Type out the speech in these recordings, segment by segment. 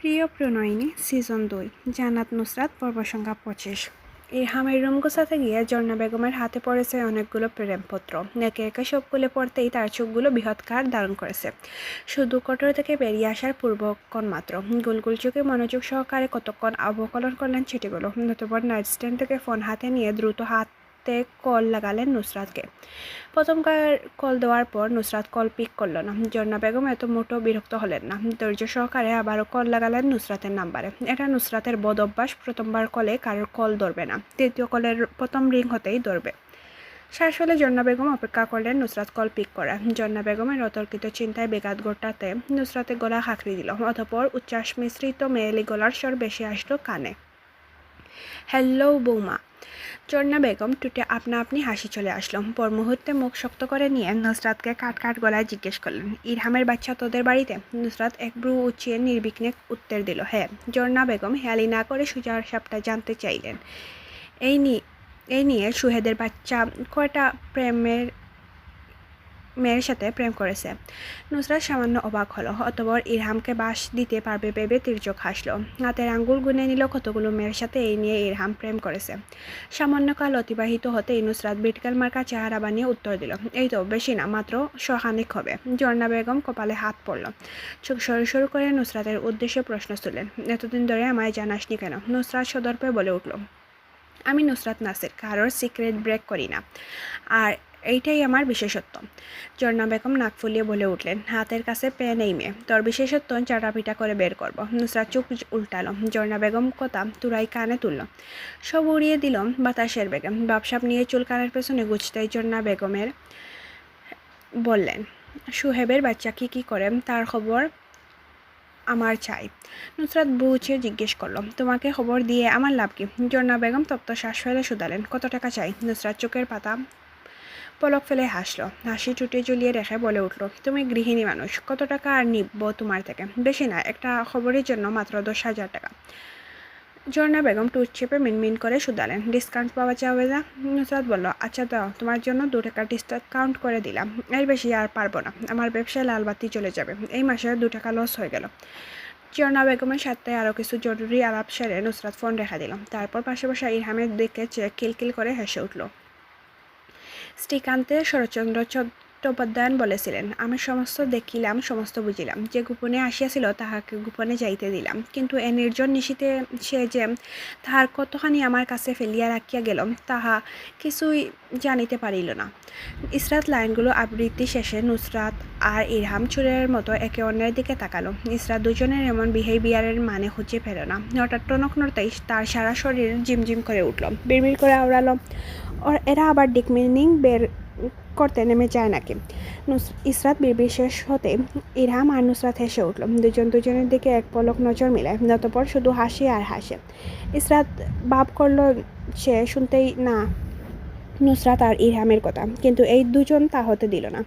প্রিয় প্রণয়িনী সিজন 2 জান্নাত নুসরাত পর্ব সংখ্যা 25। ইরহামের রুম গোছাতে গিয়ে ঝর্ণা বেগমের হাতে পড়েছে অনেকগুলো প্রেমপত্র। একে একে সবগুলো পড়তেই তার চোখগুলো বৃহৎকার ধারণ করেছে। শুধু কোটর থেকে বেরিয়ে আসার পূর্বক্ষণ মাত্র গুলগুল চোখে মনোযোগ সহকারে কতক্ষণ অবকলন করলেন চিঠিগুলো। নতুবা নাইট স্ট্যান্ড থেকে ফোন হাতে নিয়ে দ্রুত হাতে কল লাগালেন নুসরাতকে। প্রথমবার কল দেওয়ার পর নুসরাত কল পিক করল না। ঝর্ণা বেগম এত মোটেও বিরক্ত হলেন না। ধৈর্য সহকারে আবারও কল লাগালেন নুসরাতের নাম্বারে। এটা নুসরাতের বদ অভ্যাস, প্রথমবার কলে কারোর কল ধরবে না, তৃতীয় কলের প্রথম রিং হতেই ধরবে। শ্বাস ফেলে ঝর্ণা বেগম অপেক্ষা করলেন নুসরাত কল পিক করা। ঝর্ণা বেগমের অতর্কিত চিন্তায় বেঘাত ঘটাতে নুসরাতের গলা খাঁকড়ি দিল। অতঃপর উচ্ছ্বাস মিশ্রিত মেয়েলি গলার স্বর বেশি আসলো কানে। হ্যালো বৌমা। ঝর্ণা বেগম টুটে আপনা আপনি হাসি চলে আসলো। পর মুহূর্তে মুখ শক্ত করে নিয়ে নুসরাতকে কাট কাট গলায় জিজ্ঞেস করলেন, ইরহামের বাচ্চা তোদের বাড়িতে? নুসরাত এক ভ্রু উঁচিয়ে নির্বিঘ্নে উত্তর দিল, হ্যাঁ। ঝর্ণা বেগম হেয়ালি না করে সোজা সাপটা জানতে চাইলেন, এই নিয়ে সুহেদের বাচ্চা কয়টা মেয়ের সাথে প্রেম করেছে? নুসরাত সামান্য অবাক হলো। অতঃপর ইরহামকে বাস দিতে পারবে ভেবে তির্যক হাসলো। হাতের আঙ্গুল গুনে নিল কতগুলো মেয়ের সাথে এই নিয়ে ইরহাম প্রেম করেছে। সামান্য কাল অতিবাহিত হতেই নুসরাত বিটকাল মার্কা চেহারা বানিয়ে উত্তর দিল, এই তো বেশি না, মাত্র সখানিক হবে। ঝর্ণা বেগম কপালে হাত পড়ল। চোখ সরু সরু করে নুসরাতের উদ্দেশ্যে প্রশ্ন তুললেন, এতদিন ধরে আমায় জানাসনি কেন? নুসরাত সদর্পে বলে উঠল, আমি নুসরাত নাসির, কারোর সিক্রেট ব্রেক করি না, আর এইটাই আমার বিশেষত্ব। ঝর্ণা বেগম নাক ফুলিয়ে বলে উঠলেন, হাতের কাছে পেন এই মেয়ে, তোর বিশেষত্ব চাটাপিটা করে বের করব। নুসরাত চোখ উল্টালো। ঝর্ণা বেগম কথা তুরাই কানে তুলল। সব উড়িয়ে দিল বাতাসের বেগে। বাপসাপ নিয়ে চুল কানের পেছনে গুছতেই ঝর্ণা বেগমের বললেন, সুহেবের বাচ্চা কি করে তার খবর আমার চাই। নুসরাত বুঝে জিজ্ঞেস করলো, তোমাকে খবর দিয়ে আমার লাভ কি? ঝর্ণা বেগম তপ্ত শ্বাস ফেলে শুধালেন, কত টাকা চাই? নুসরাত চোখের পাতা পলক ফেলে হাসলো। হাসি চুটিয়ে ঝুলিয়ে রেখে বলে উঠল, তুমি গৃহিণী মানুষ, কত টাকা আর নিব তোমার থেকে? বেশি না, একটা খবরের জন্য মাত্র 10,000 টাকা। ঝর্ণা বেগম টুথ চেপে মিনমিন করে শুধালেন, ডিসকাউন্ট পাওয়া যাবে না? নুসরাত বলল, আচ্ছা দাও, তোমার জন্য 2 টাকা ডিসকাউন্ট করে দিলাম, এর বেশি আর পারবো না, আমার ব্যবসায় লালবাতি চলে যাবে। এই মাসে 2 টাকা লস হয়ে গেল। ঝর্ণা বেগমের সাথে আরও কিছু জরুরি আলাপ সেরে নুসরাত ফোন রেখে দিল। তারপর পাশে বসা ইরহামের দিকে চেয়ে কিলকিল করে হেসে উঠল। শ্রীকান্তের শরৎচন্দ্র চট্টোপাধ্যায় বলেছিলেন, আমি সমস্ত দেখিলাম, সমস্ত বুঝিলাম, যে গোপনে আসিয়াছিল তাহাকে গোপনে যাইতে দিলাম, কিন্তু এ নির্জন নিশীথে সে যে তাহার কতখানি আমার কাছে ফেলিয়া রাখিয়া গেল তাহা কিছুই জানিতে পারিল না। ইসরাত লাইনগুলো আবৃত্তি শেষে নুসরাত আর ইরহাম চোরের মতো একে অন্যের দিকে তাকালো। ইসরাত দুজনের এমন বিহেভিয়ারের মানে খুঁজে পেল না। হঠাৎ টনক নড়তেই তার সারা শরীর ঝিমঝিম করে উঠল, বিড়বিড় করে আওড়ালো, এরা আবার ডিক মিনিং বের করতে নেমে যায় নাকি? ইসরাত বিড়বিড় শেষ হতে ইরহাম আর নুসরাত হেসে উঠল। দুজন দুজনের দিকে এক পলক নজর মিলায়, অতঃপর শুধু হাসি আর হাসে। ইসরাত ভাব করল সে শুনতেই না নুসরাত আর ইরহামের কথা, কিন্তু এই দুজন তা হতে দিল না।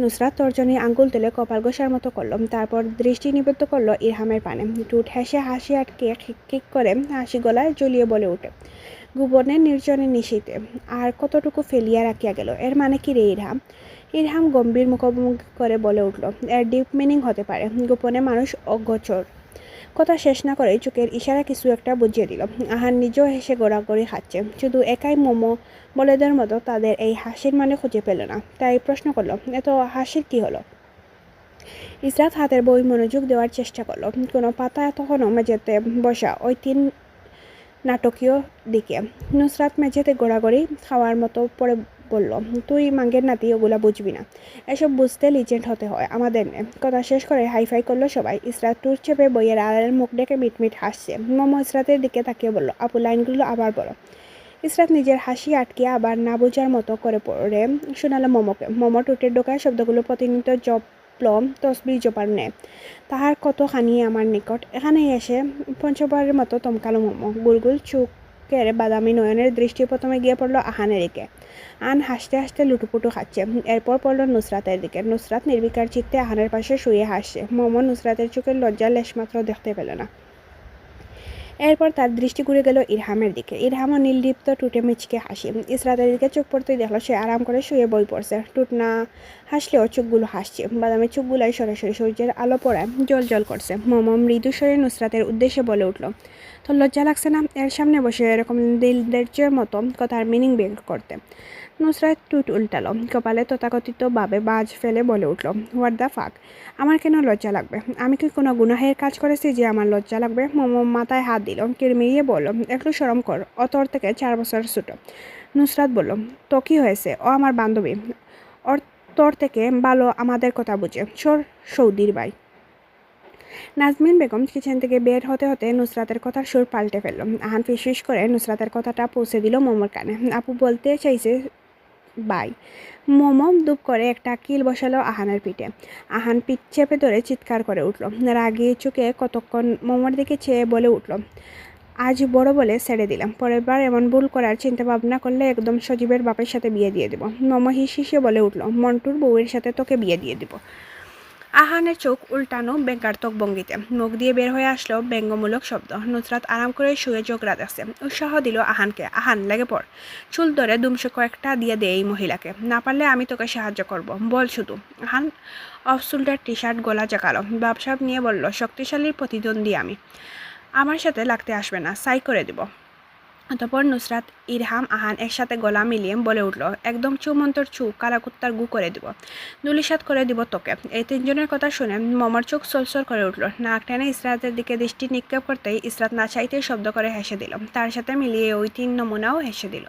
নুসরাত তর্জনী আঙ্গুল তুলে কপাল ঘষার মতো করলো, তারপর দৃষ্টি নিবদ্ধ করলো ইরহামের পানে। টুট হেসে হাসি আটকে খিক করে হাসি গলায় জ্বলিয়ে বলে ওঠে, গোপনে নির্জনে নিশীতে আর কতটুকু ফেলিয়া রাখিয়া গেল, এর মানে কি রে ইরহাম? ইরহাম গম্ভীর মুখোমুখি করে বলে উঠল, এর ডিপ মিনিং হতে পারে গোপনে মানুষ অগোচর। কথা শেষ না করে চোখের ইশারা কিছু একটা বুঝিয়ে দিল। আহান নিজেও হেসে গোড়াগড়ি খাচ্ছে, শুধু একাই মোমো বলেদের মতো তাদের এই হাসির মানে খুঁজে পেল না। তাই প্রশ্ন করলো, এত হাসির কি হলো? ইসরাত হাতের বই মনোযোগ দেওয়ার চেষ্টা করলো। কোনো পাতা তখনও মেঝেতে বসা ওই 3 নাটকীয় দিকে। নুসরাত মেঝেতে গোড়াগড়ি খাওয়ার মতো পড়ে বলল, তুই মাঙ্গের নাতি, ওগুলা বুঝবি না, এসব বুঝতে লিজেন্ড হতে হয়, আমাদের নে। কথা শেষ করে হাইফাই করলো সবাই। ইসরাত টুর চেপে বইয়ের আড়ালের মুখ ডেকে মিটমিট হাসছে। মোমো ইসরাতের দিকে তাকিয়ে বলল, আপু লাইনগুলো আবার বলো। ইসরাত নিজের হাসি আটকে আবার না বোঝার মতো করে পড়ে শোনালো মোমোকে। মোমো টুটের ডোকায় শব্দগুলো প্রতিনিয়ত জপলম তসবির জপার নেয়। তাহার কতখানি আমার নিকট। এখানে এসে পঞ্চবারের মতো তমকালো মোমো। গুলগুল চোখের বাদামি নয়নের দৃষ্টি প্রথমে গিয়ে পড়লো আহানের দিকে। আন হাসতে হাসতে লুটুপুটু খাচ্ছে। এরপর পড়লো নুসরাতের দিকে। নুসরাত নির্বিকার চিত্তে আহানের পাশে শুয়ে হাসছে। মোমো নুসরাতের চোখের লজ্জা লেশমাত্র দেখতে পেল না। এরপর তার দৃষ্টি ঘুরে গেল ইরহামের দিকে। ইরহামও নীলদীপ্ত টুটে মিচকে হাসি। ইসরাতের দিকে চোখ পড়তেই দেখলো সে আরাম করে শুয়ে বই পড়ছে। টুট না হাসলেও চোখগুলো হাসছে। বাদামি চোখগুলাই সরাসরি সূর্যের আলো পড়ায় জল জল করছে। মোমো মৃদু স্বরে নুসরাতের উদ্দেশ্যে বলে উঠল, তোর লজ্জা লাগছে না এর সামনে বসে এরকম দিলদার্যের মতো কথার মিনিং বের করতে? নুসরাত টুট উল্টালো, কপালে তথাকথিত ভাবে বাজ ফেলে বলে উঠল, হোয়াট দ্য ফাক? আমার কেন লজ্জা লাগবে? আমি কি কোনো গুনাহের কাজ করেছি যে আমার লজ্জা লাগবে? মোমো মাথায় হাত দিল, কিরমিরিয়ে বলল, একটু শরম কর, ও তোর থেকে 4 বছর ছোট। নুসরাত বলল, তো কি হয়েছে? ও আমার বান্ধবী, ওর তোর থেকে ভালো আমাদের কথা বুঝে। সৌদির ভাই। নাজমিন বেগম কিচেন থেকে বের হতে হতে নুসরাতের কথার সুর পাল্টে ফেলল। আহান ফিসফিস করে নুসরাতের কথাটা পৌঁছে দিল মোমোর কানে। আপু বলতে চাইছে বাই। মোমো দুপ করে একটা কিল বসালো আহানের পিঠে। আহান পিঠ চেপে ধরে চিৎকার করে উঠল। রাগি চোখে কতক্ষণ মোমোর দিকে চেয়ে বলে উঠল, আজ বড় বলে ছেড়ে দিলাম, পরের বার এমন ভুল করার চিন্তা ভাবনা করলে একদম সজীবের বাপের সাথে বিয়ে দিয়ে দেব। মোমো হিসিয়ে বলে উঠল, মন্টুর বউয়ের সাথে তোকে বিয়ে দিয়ে দিব। আহানের চোখ উল্টানো ব্যঙ্গাত্মক ভঙ্গিতে। মুখ দিয়ে বের হয়ে আসলো ব্যঙ্গমূলক শব্দ। নুসরাত আরাম করে শুয়ে চোখ রাজাচ্ছে। উৎসাহ দিল আহানকে, আহান লেগে পড়, চুল ধরে দুমশে কয়েকটা দিয়ে দে এই মহিলাকে, না পারলে আমি তোকে সাহায্য করব, বল শুধু। আহান অফ শোল্ডার টি শার্ট গলা জাকালো, ব্যবসাব নিয়ে বলল, শক্তিশালীর প্রতিদ্বন্দ্বী আমি, আমার সাথে লাগতে আসবে না, সাই করে দিব। অতঃপর নুসরাত, ইরহাম, আহান একসাথে গলা মিলিয়ে বলে উঠল, একদম চুমন্তর চু, কালাকুত্তার গু করে দিব, দুলিশাত করে দিব তোকে। এই তিনজনের কথা শুনে মমার চোখ সলসল করে উঠল। নাক টেনে ইসরাতের দিকে দৃষ্টি নিক্ষেপ করতেই ইসরাত না চাইতেই শব্দ করে হেসে দিল। তার সাথে মিলিয়ে ওই 3 নমুনাও হেসে দিল।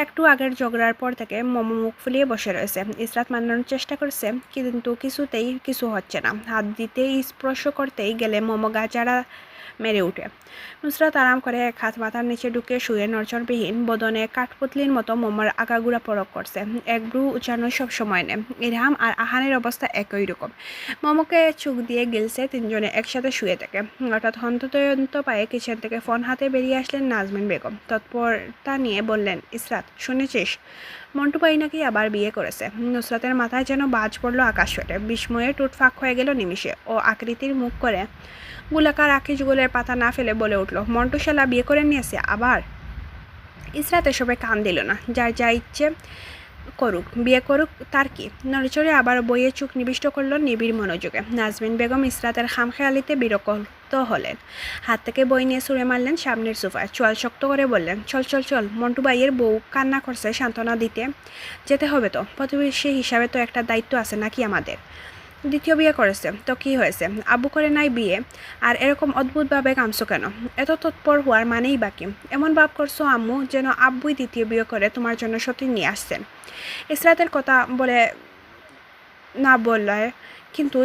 একটু আগের ঝগড়ার পর থেকে মোমো মুখ ফুলিয়ে বসে রয়েছে। ইসরাত মানানোর চেষ্টা করছে, কিন্তু কিছুতেই কিছু হচ্ছে না। হাত দিতেই স্পর্শ করতেই গেলে মোমো গাছাড়া মেরে উঠে। নুসরাত আরাম করে এক হাত মাথার নিচে ঢুকে শুয়ে নড়চড়বিহীন বদনে কাঠপুতলির মতো মোমোর আগাগুড়া পরক করছে। এক ব্রু উচ্চারণ সব সময় নেয়। ইরহাম আর আহানের অবস্থা একই রকম। মোমোকে চোখ দিয়ে গিলছে। তিনজনে একসাথে শুয়ে থাকে। হঠাৎ হন্তদন্ত পায়ে কিচেন থেকে ফোন হাতে বেরিয়ে আসলেন নাজমিন বেগম। তৎপরতা নিয়ে বললেন, ইসরাত শুনেছিস, মন্টু ভাই নাকি আবার বিয়ে করেছে? নুসরাতের মাথায় যেন বাজ পড়ল আকাশ ফেটে। বিস্ময়ে টুট ফাঁক হয়ে গেল নিমিষে। ও আকৃতির মুখ করে গোলাকার আখি যুগলের পাতা না ফেলে বলে উঠল, মন্টু শালা বিয়ে করে নিয়েছে আবার? ইসরাত এসবে কান দিল না। যার যা ইচ্ছে করুক, বিয়ে করুক, তার কি? নড়েচড়ে আবার বইয়ে চোখ নিবিষ্ট করল নিবিড় মনোযোগে। নাজমিন বেগম ইসরাতের খামখেয়ালিতে বিরক্ত হলেন। হাত থেকে বই নিয়ে ছুঁড়ে মারলেন সামনের সোফায়। চোয়াল শক্ত করে বললেন, চল চল চল, মন্টু ভাইয়ের বউ কান্না করছে, সান্ত্বনা দিতে যেতে হবে তো, প্রতিবেশী হিসাবে তো একটা দায়িত্ব আছে নাকি আমাদের? দ্বিতীয় বিয়ে করেছে তো কি হয়েছে? আব্বু করে নাই বিয়ে, আর এরকম অদ্ভুতভাবে কামছো কেন? এত তৎপর হওয়ার মানেই বাকি। এমন ভাব করছো আম্মু যেন আব্বুই দ্বিতীয় বিয়ে করে তোমার জন্য সত্যি নিয়ে আসছেন। ইসরাতের কথা বলে না বললে, কিন্তু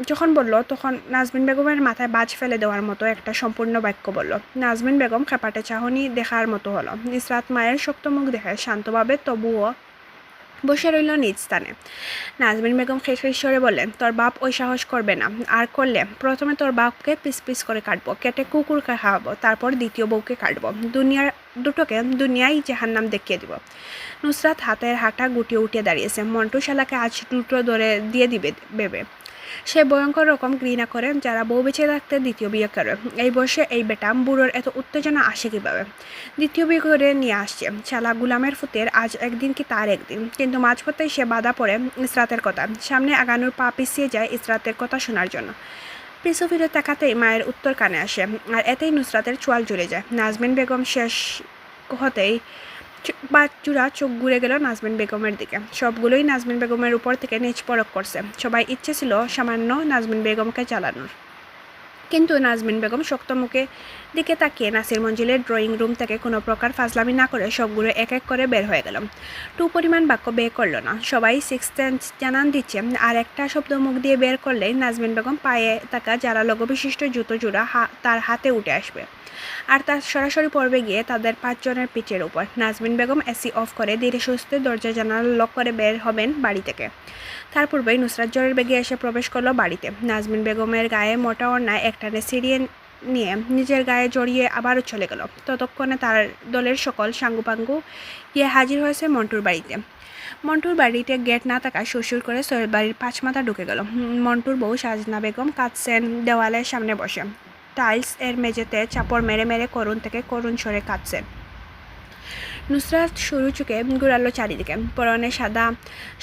যখন বলল তখন নাজমিন বেগমের মাথায় বাজ ফেলে দেওয়ার মতো একটা সম্পূর্ণ বাক্য বলল। নাজমিন বেগম খেপাটে চাহনি দেখার মতো হলো। ইসরাত মায়ের শক্ত মুখ দেখে শান্তভাবে তবুও বসে রইল নিজ স্থানে। নাজমিন বেগম খেসরে বললেন, তোর বাপ ওই সাহস করবে না, আর করলে প্রথমে তোর বাপকে পিস পিস করে কাটবো, কেটে কুকুরকে খাওয়াবো, তারপর দ্বিতীয় বউকে কাটবো, দুটোকে দুনিয়ায় জাহান্নাম দেখিয়ে দিব। নুসরাত হাতের হাঁটা গুটিয়ে উঠিয়ে দাঁড়িয়েছে। মন্টু শালাকে আজ দুটো ধরে দিয়ে দিবে ভেবে সে ভয়ঙ্কর রকম ঘৃণা করে যারা বউ বেঁচে থাকতে দ্বিতীয় বিয়ে করে। এই বয়সে এই বেটা বুড়োর এত উত্তেজনা আসে কিভাবে? দ্বিতীয় বিয়ে করে নিয়ে আসছে শালা গুলামের ফুতের, আজ একদিন কি তার একদিন। কিন্তু মাঝপথেই সে বাধা পড়ে ইসরাতের কথা। সামনে আগানোর পা পিছিয়ে যায় ইসরাতের কথা শোনার জন্য। পিছু ফিরে তাকাতেই মায়ের উত্তর কানে আসে, আর এতেই নুসরাতের চোয়াল জুড়ে যায়। নাজমিন বেগম শেষ হতেই বাচ্চুরা চোখ ঘুরে গেল নাজমিন বেগমের দিকে। সবগুলোই নাজমিন বেগমের উপর থেকে নিচ পরক করছে। সবাই ইচ্ছে ছিল সামান্য নাজমিন বেগমকে চালানোর, কিন্তু নাজমিন বেগম শক্ত মুখে দিকে তাকিয়ে নাসির মঞ্জিলের ড্রয়িং রুম থেকে কোনো প্রকার ফাজলামি না করে সবগুলো এক এক করে বের হয়ে গেল। পরিমাণ বাক্য বের করলো না। সবাই সিক্স সেন্স জানান দিচ্ছে, আর একটা শব্দ মুখ দিয়ে বের করলেই নাজমিন বেগম পায়ে থাকা যারা লঘুবিশিষ্ট জুতো জোড়া তার হাতে উঠে আসবে, আর তার সরাসরি পড়বে গিয়ে তাদের 5 জনের পিঠের উপর। নাজমিন বেগম এসি অফ করে ধীরে সুস্থে দরজা জানালা লক করে বের হবেন বাড়ি থেকে। তার পূর্বেই নুসরাত জোরের বেগে এসে প্রবেশ করলো বাড়িতে। নাজমিন বেগমের গায়ে মোটা ওড়নায় একটানে সিরিয়ে নিয়ে নিজের গায়ে জড়িয়ে আবারও চলে গেল। ততক্ষণে তার দলের সকল সাঙ্গুপাঙ্গু গিয়ে হাজির হয়েছে মন্টুর বাড়িতে। মন্টুর বাড়িতে গেট না থাকায় শ্বশুর করে সোহেল বাড়ির 5 মাথা ঢুকে গেল। মন্টুর বউ সাজনা বেগম কাঁদছেন দেওয়ালের সামনে বসে। টাইলস এর মেঝেতে চাপড় মেরে মেরে করুণ থেকে করুণ স্বরে কাঁদছেন। নুসরাত সরু চোখে ঘুরালো চারিদিকে। পরনে সাদা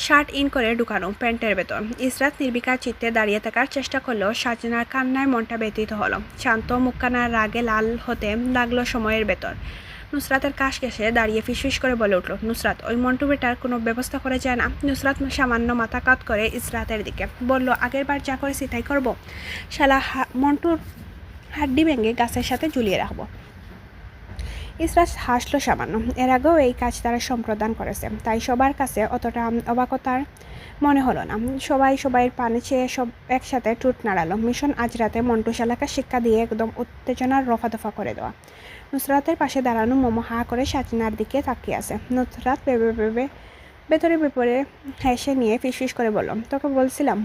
শার্ট ইন করে ঢুকানো প্যান্টের ভেতর। ইসরাত নির্বিকার চিত্তে দাঁড়িয়ে থাকার চেষ্টা করলেও সাজনার কান্নায় মনটা ব্যথিত হলো। শান্ত মুখখানা রাগে লাল হতে লাগলো সময়ের ভেতর। নুসরাতের কাশ ঘেঁষে দাঁড়িয়ে ফিসফিস করে বলে উঠল, নুসরাত, ওই মন্টু বেটার কোনো ব্যবস্থা করে যায় না? নুসরাত সামান্য মাথা কাত করে ইসরাতের দিকে বলল, আগের বার যা করেছি তাই করবো? শালা মন্টুর হাড্ডি ভেঙে গাছের সাথে ঝুলিয়ে রাখবো। ইসরাত হাসলো সামান্য। এর আগেও এই কাজ তারা সম্প্রদান করেছে, তাই সবার কাছে অতটা অবাকতার মনে হলো না। সবাই সবাইয়ের পানে চেয়ে সব একসাথে টুট নাড়ালো। মিশন আজ রাতে মন্টু শালাকে শিক্ষা দিয়ে একদম উত্তেজনার রফাদফা করে দেওয়া। নুসরাতের পাশে দাঁড়ানো মোমো হা করে সাজনার দিকে তাকিয়ে আছে। নুসরাত ভেবে ভেতরে বিপরে হেসে নিয়ে ফিসফিস করে বলল, তোকে বলছিলাম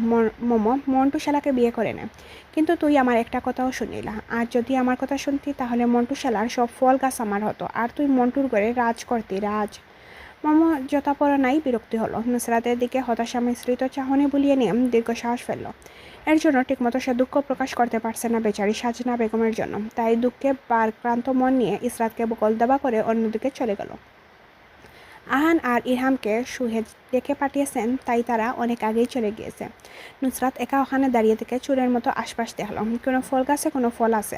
মোমো মন্টু শালাকে বিয়ে করে নে, কিন্তু তুই আমার একটা কথাও শুনিলা। আর যদি আমার কথা শুনতি তাহলে মন্টু শালার সব ফল গাছ আমার হতো, আর তুই মন্টুর ঘরে রাজ করতি। রাজ। মোমো যথাপরনাই বিরক্তি হলো। নুসরাতের দিকে হতাশা মিশ্রিত চাহনি বুলিয়ে নিয়ে দীর্ঘশ্বাস ফেলল। এর জন্য ঠিকমতো সে দুঃখ প্রকাশ করতে পারছে না বেচারি সাজনা বেগমের জন্য। তাই দুঃখে বারক্রান্ত মন নিয়ে ইসরাতকে বকল দাবা করে অন্যদিকে চলে গেল। আহান আর ইরহামকে সুহেজ ডেকে পাঠিয়েছেন, তাই তারা অনেক আগেই চলে গিয়েছে। নুসরাত একা ওখানে দাঁড়িয়ে থেকে চোরের মতো আশপাশ দেখল। কোনো ফল গাছে কোনো ফল আছে,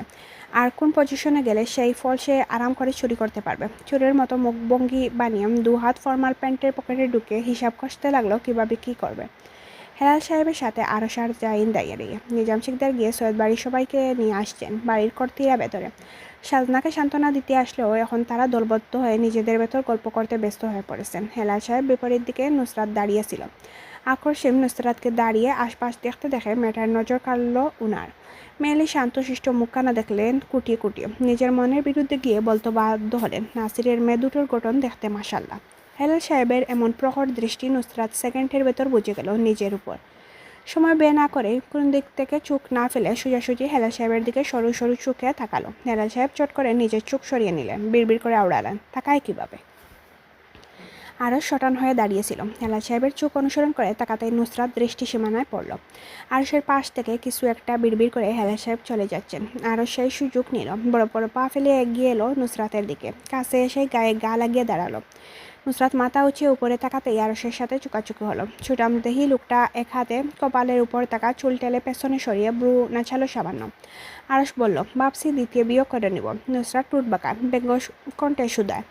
আর কোন পজিশনে গেলে সেই ফল সে আরাম করে চুরি করতে পারবে। চোরের মতো মুখভঙ্গি বানিয়ে 2 হাত ফর্মাল প্যান্টের পকেটে ঢুকে হিসাব কষতে লাগলো কীভাবে কী করবে। হেলাল সাহেবের সাথে আরও সার জাইন দাঁড়িয়ে নিজাম শিকদার গিয়ে সৈয়দ বাড়ির সবাইকে নিয়ে আসছেন। বাড়ির কর্তীরা ভেতরে। সাজনাকে সান্ত্বনা দিতে আসলেও এখন তারা দলবদ্ধ হয়ে নিজেদের ভেতর গল্প করতে ব্যস্ত হয়ে পড়েছেন। হেলাল সাহেব বিপরীত দিকে নুসরাত দাঁড়িয়েছিল। আকর্ষণ নুসরাতকে দাঁড়িয়ে আশপাশ দেখতে দেখে মেয়েটার নজর কাড়ল উনার। মেয়েলি শান্তশিষ্ট মুখখানা দেখলেন কুটিয়ে কুটিয়ে। নিজের মনের বিরুদ্ধে গিয়ে বলতে বাধ্য হলেন, নাসিরের মেয়ে দুটোর গঠন দেখতে মাশাল্লাহ। হেলাল সাহেবের এমন প্রখর দৃষ্টি নুসরাত সেকেন্ডের ভেতর বুঝে গেল নিজের উপর। সময় ব্যয় না করে কোন দিক থেকে চোখ না ফেলে সোজাসুজি হেলাল সাহেবের দিকে সরু সরু চোখে তাকালো। হেলাল সাহেব চট করে নিজের চোখ সরিয়ে নিলেন, বিড়বিড় করে আওড়ালেন, তাকায় কীভাবে? আরও শটান হয়ে দাঁড়িয়েছিল। হেলাল সাহেবের চোখ অনুসরণ করে তাকাতেই নুসরাত দৃষ্টি সীমানায় পড়ল। আরশের পাশ থেকে কিছু একটা বিড়বিড় করে হেলাল সাহেব চলে যাচ্ছেন। আরও সেই সুযোগ নিল, বড় বড় পা ফেলে এগিয়ে এলো নুসরাতের দিকে। কাছে এসে গায়ে গা লাগিয়ে দাঁড়ালো। নুসরাত মাথা উঁচিয়ে উপরে তাকাতেই আরশের সাথে চুকাচুকি হলো। ছুটামদেহি লোকটা এক হাতে কপালের উপর তাকা চুল টেলে পেছনে সরিয়ে ব্রু নাচালো সামান্য। আরশ বলল, ভাবছি দ্বিতীয় বিয়ে করে নিব। নুসরাত টুট বাঁকা, ব্যঙ্গ কণ্ঠে শুধায়,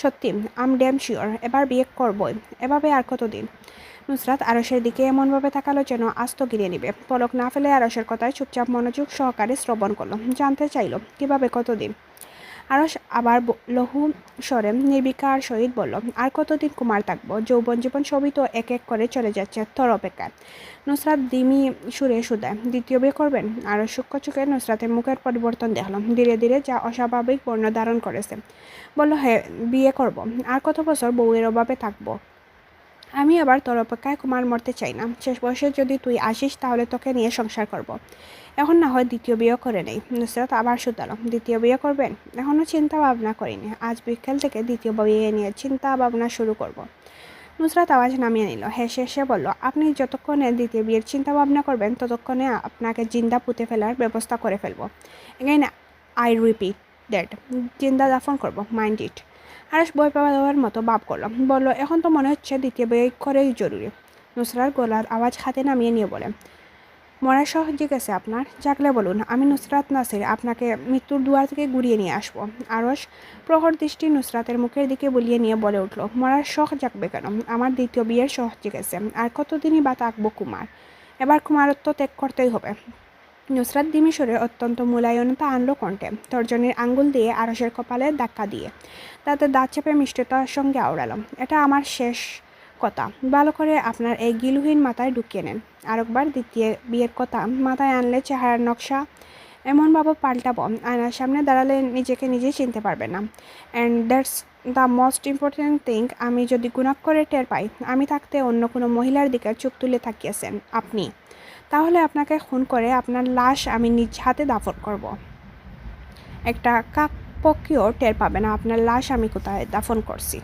সত্যি? আম ড্যাম শিওর, এবার বিয়ে করবই। এভাবে আর কতদিন? নুসরাত আরশের দিকে এমনভাবে তাকালো যেন আস্ত গিরে নিবে। পলক না ফেলে আরশের কথায় চুপচাপ মনোযোগ সহকারে শ্রবণ করলো। জানতে চাইল, কিভাবে, কতদিন? আরশ আবার লঘু স্বরে নির্বিকার সহিত বলল, আর কতদিন কুমার থাকবো? যৌবন জীবন সবই তো এক এক করে চলে যাচ্ছে তোর অপেক্ষায়। নুসরাত দিমি সুরে শুধায়, দ্বিতীয় বিয়ে করবেন? আরশ সূক্ষ্ম চোখে নুসরাতের মুখের পরিবর্তন দেখলাম, ধীরে ধীরে যা অস্বাভাবিক বর্ণ ধারণ করেছে। বলল, হ্যাঁ বিয়ে করব। আর কত বছর বউয়ের অভাবে থাকবো? আমি আবার তোর অপেক্ষায় কুমার মরতে চাই না। শেষ বয়সে যদি তুই আসিস তাহলে তোকে নিয়ে সংসার করব। এখন না হয় দ্বিতীয় বিয়ে করে নেই। নুসরাত আবার শুধালো, দ্বিতীয় বিয়ে করবেন? এখনও চিন্তা ভাবনা করিনি, আজ বিকেল থেকে দ্বিতীয় বিয়ে নিয়ে চিন্তা ভাবনা শুরু করব। নুসরাত আওয়াজ নামিয়ে নিল, হেসে হেসে বলল, আপনি যতক্ষণে দ্বিতীয় বিয়ের চিন্তা ভাবনা করবেন ততক্ষণে আপনাকে জিন্দা পুঁতে ফেলার ব্যবস্থা করে ফেলবো। এগেইন আই রিপিট দ্যাট, জিন্দা দাফন করবো, মাইন্ড ইট। আরশ বই পাওয়ার মতো ভাব করলো, বলল, এখন তো মনে হচ্ছে দ্বিতীয় বিয়ে করেই জরুরি। নুসরাত গলার আওয়াজ হাতে নামিয়ে নিয়ে বলে, মরার শখ জেগেছে আপনার? জাগলে বলুন, আমি নুসরাত নাসির আপনাকে মৃত্যুর দুয়ার থেকে ঘুরিয়ে নিয়ে আসবো। আরশ প্রহর দৃষ্টি নুসরাতের মুখের দিকে বুলিয়ে নিয়ে বলে উঠল, মরার শখ জাগবে কেন? আমার দ্বিতীয় বিয়ের শখ জেগেছে। আর কতদিনই বা থাকবো কুমার? এবার কুমারত্ব ত্যাগ করতেই হবে। নুসরাত দিমিসরে অত্যন্ত মূলায়নতা আনলো কণ্ঠে, তর্জনীর আঙ্গুল দিয়ে আরশের কপালে ধাক্কা দিয়ে তাতে দাঁত চেপে মিষ্টতার সঙ্গে আওড়ালো, এটা আমার শেষ কথা। ভালো করে আপনার এই গিলুহীন মাথায় ঢুকিয়ে নেন। আরেকবার দ্বিতীয় বিয়ের কথা মাথায় আনলে চেহারার নকশা এমনভাবে পাল্টাবো, আয়নার সামনে দাঁড়ালে নিজেকে নিজেই চিনতে পারবে না। And that's the most important thing, আমি যদি গুণাক করে টের পাই আমি থাকতে অন্য কোনো মহিলার দিকে চোখ তুলে তাকিয়েছেন আপনি, তাহলে আপনাকে খুন করে আপনার লাশ আমি নিজ হাতে দাফন করব। একটা কাকপক্ষীও টের পাবে না আপনার লাশ আমি কোথায় দাফন করছি।